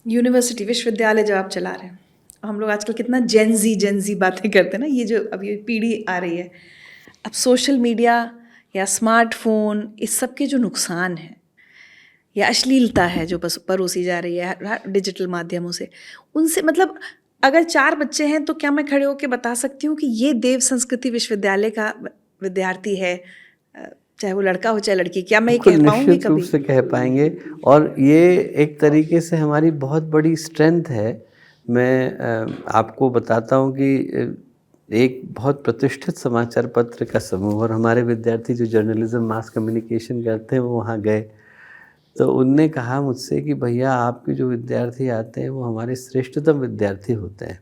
University विश्वविद्यालय जब आप चला रहे हैं, हम लोग आजकल कितना जेन जी बातें करते हैं ना, ये जो अब ये पीढ़ी आ रही है, अब सोशल मीडिया या स्मार्टफोन इस सब के जो नुकसान हैं या अश्लीलता है जो बस परोसी जा रही है डिजिटल माध्यमों से, उनसे मतलब अगर 4 बच्चे हैं तो क्या मैं खड़े होकर बता सकती हूँ कि ये देव संस्कृति विश्वविद्यालय का विद्यार्थी है, चाहे वो लड़का हो चाहे लड़की, क्या मैं ये बिल्कुल कह पाऊँगी निश्चित रूप कभी? से कह पाएंगे। और ये एक तरीके से हमारी बहुत बड़ी स्ट्रेंथ है। मैं आपको बताता हूँ कि एक बहुत प्रतिष्ठित समाचार पत्र का समूह और हमारे विद्यार्थी जो जर्नलिज्म मास कम्युनिकेशन करते हैं वो वहाँ गए, तो उनने कहा मुझसे कि भैया आपके जो विद्यार्थी आते हैं वो हमारे श्रेष्ठतम विद्यार्थी होते हैं।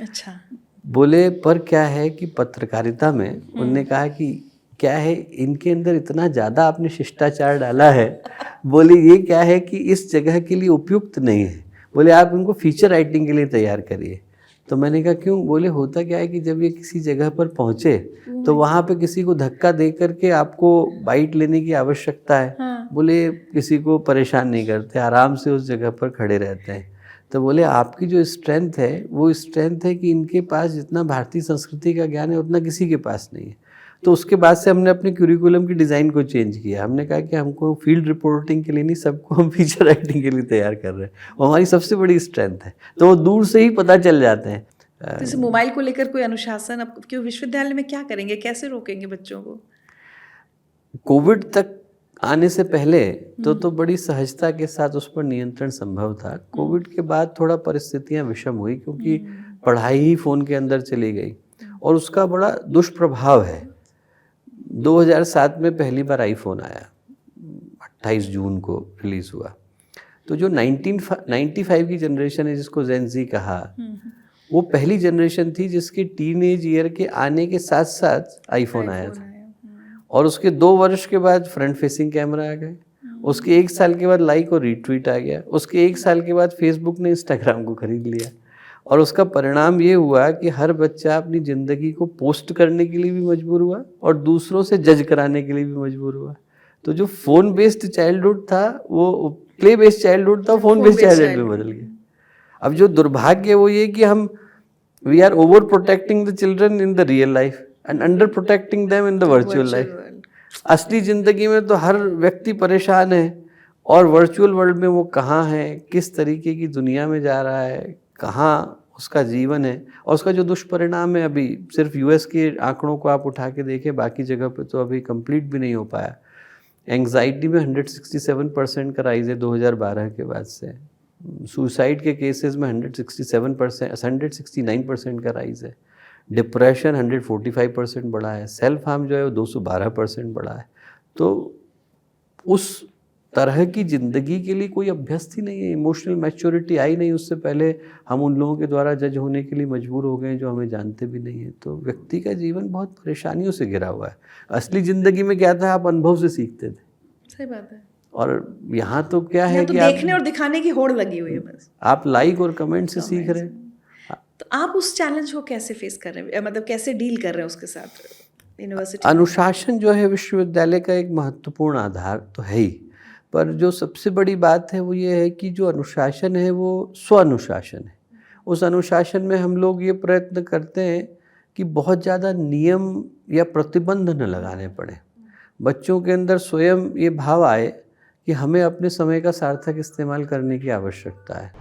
अच्छा। बोले पर क्या है कि पत्रकारिता में उनने कहा कि क्या है इनके अंदर इतना ज़्यादा आपने शिष्टाचार डाला है, बोले ये क्या है कि इस जगह के लिए उपयुक्त नहीं है, बोले आप इनको फीचर राइटिंग के लिए तैयार करिए। तो मैंने कहा क्यों? बोले होता क्या है कि जब ये किसी जगह पर पहुँचे तो वहाँ पे किसी को धक्का दे करके आपको बाइट लेने की आवश्यकता है। हाँ। बोले किसी को परेशान नहीं करते, आराम से उस जगह पर खड़े रहते हैं। तो बोले आपकी जो स्ट्रेंथ है वो स्ट्रेंथ है कि इनके पास जितना भारतीय संस्कृति का ज्ञान है उतना किसी के पास नहीं है। तो उसके बाद से हमने अपने क्यूरिकुलम की डिज़ाइन को चेंज किया। हमने कहा कि हमको फील्ड रिपोर्टिंग के लिए नहीं, सबको हम फीचर राइटिंग के लिए तैयार कर रहे हैं। वो हमारी सबसे बड़ी स्ट्रेंथ है, तो वो दूर से ही पता चल जाते हैं। जैसे मोबाइल को लेकर कोई अनुशासन अब क्यों विश्वविद्यालय में क्या करेंगे, कैसे रोकेंगे बच्चों को? कोविड तक आने से पहले तो बड़ी सहजता के साथ उस पर नियंत्रण संभव था। कोविड के बाद थोड़ा परिस्थितियां विषम हुई क्योंकि पढ़ाई ही फ़ोन के अंदर चली गई और उसका बड़ा दुष्प्रभाव है। 2007 में पहली बार आईफोन आया, 28 जून को रिलीज़ हुआ। तो जो 1995 की जनरेशन है जिसको जेन ज़ी कहा, वो पहली जनरेशन थी जिसके टीनेज ईयर के आने के साथ साथ आईफोन आया था। और उसके 2 वर्ष के बाद फ्रंट फेसिंग कैमरा आ गए, उसके 1 साल के बाद लाइक और रीट्वीट आ गया, उसके 1 साल के बाद फेसबुक ने इंस्टाग्राम को खरीद लिया। और उसका परिणाम ये हुआ कि हर बच्चा अपनी ज़िंदगी को पोस्ट करने के लिए भी मजबूर हुआ और दूसरों से जज कराने के लिए भी मजबूर हुआ। तो जो फ़ोन बेस्ड चाइल्डहुड था वो प्ले बेस्ड चाइल्डहुड था, फ़ोन बेस्ड चाइल्डहुड में बदल गया। अब जो दुर्भाग्य है वो ये कि हम we are over protecting the children in the real life and under protecting them in the virtual life. असली ज़िंदगी में तो हर व्यक्ति परेशान है और वर्चुअल वर्ल्ड में वो कहाँ है, किस तरीके की दुनिया में जा रहा है, कहाँ उसका जीवन है। और उसका जो दुष्परिणाम है, अभी सिर्फ यूएस के आंकड़ों को आप उठा के देखें, बाकी जगह पे तो अभी कंप्लीट भी नहीं हो पाया। एंग्जाइटी में 167% का राइज है 2012 के बाद से। सुसाइड के केसेस में 169% का राइज है। डिप्रेशन 145% बढ़ा है। सेल्फ हार्म जो है वो 212% बढ़ा है। तो उस तरह की ज़िंदगी के लिए कोई अभ्यस्त ही नहीं है, इमोशनल मैच्योरिटी आई नहीं। उससे पहले हम उन लोगों के द्वारा जज होने के लिए मजबूर हो गए जो हमें जानते भी नहीं है। तो व्यक्ति का जीवन बहुत परेशानियों से घिरा हुआ है। असली ज़िंदगी में क्या था, आप अनुभव से सीखते थे। सही बात है। और यहाँ तो क्या है तो कि देखने और दिखाने की होड़ लगी हुई है बस। आप लाइक और कमेंट से सीख रहे हैं। तो आप उस चैलेंज को कैसे फेस कर रहे हैं, मतलब कैसे डील कर रहे हैं उसके साथ यूनिवर्सिटी? अनुशासन जो है विश्वविद्यालय का एक महत्वपूर्ण आधार तो है ही, पर जो सबसे बड़ी बात है वो ये है कि जो अनुशासन है वो स्व-अनुशासन है। उस अनुशासन में हम लोग ये प्रयत्न करते हैं कि बहुत ज़्यादा नियम या प्रतिबंध न लगाने पड़े। बच्चों के अंदर स्वयं ये भाव आए कि हमें अपने समय का सार्थक इस्तेमाल करने की आवश्यकता है।